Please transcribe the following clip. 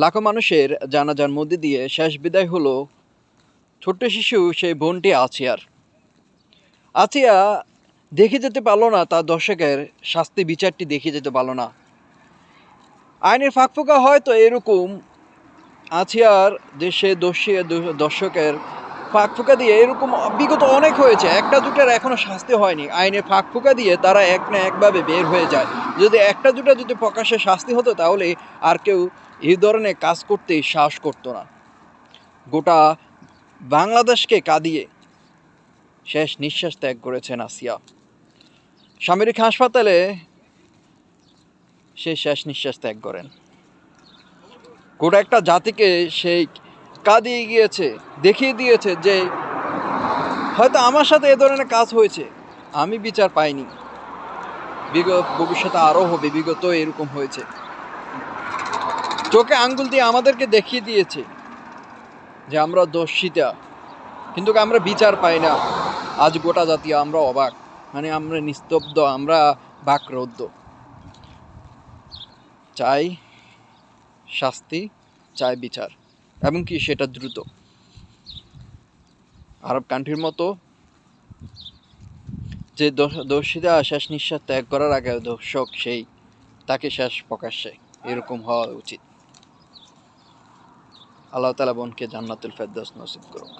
লাখো মানুষের জানাজার মধ্যে দিয়ে শেষ বিদায় হলো ছোট্ট শিশু সেই বোনটি আছিয়া দেখে যেতে পারলো না, তার দর্শকের শাস্তি বিচারটি দেখে যেতে পারলো না। আইনের ফাঁকফোঁকা হয়তো এরকম আছিয়ার দেশে দর্শকের ফাঁকফোঁকা দিয়ে এরকম বিগত অনেক হয়েছে, একটা দুটার এখনো শাস্তি হয়নি। আইনের ফাঁকফোঁকা দিয়ে তারা এক না একভাবে বের হয়ে যায়। যদি একটা দুটা যদি প্রকাশ্যে শাস্তি হতো তাহলে আর কেউ এই ধরনের কাজ করতে সাহস করতো না। গোটা বাংলাদেশকে কাঁদিয়ে শেষ নিঃশ্বাস ত্যাগ করেছেন আসিয়া। সামরিক হাসপাতালে সে শেষ নিঃশ্বাস ত্যাগ করেন। গোটা একটা জাতিকে সেই কাঁদিয়ে গিয়েছে, দেখিয়ে দিয়েছে যে হয়তো আমার সাথে এ ধরনের কাজ হয়েছে, আমি বিচার পাইনি, ভবিষ্যতে আরও হবে, বিগত এরকম হয়েছে। চোখে আঙ্গুল দিয়ে আমাদেরকে দেখিয়ে দিয়েছে যে আমরা দোষিতা, কিন্তু আমরা বিচার পাই না। আজ গোটা জাতি আমরা অবাক, মানে আমরা নিস্তব্ধ, আমরা বাকরুদ্ধ। চাই শাস্তি, চাই বিচার, এবং কি সেটা দ্রুত। আরব কান্ট্রির মতো যে দোষীরা শেষ নিঃশ্বাস ত্যাগ করার আগে দর্শক সেই তাকে শেষ প্রকাশ্যে, এরকম হওয়া উচিত। আল্লাহ তাআলা বোনকে জান্নাতুল ফেরদৌস নসিব করুক।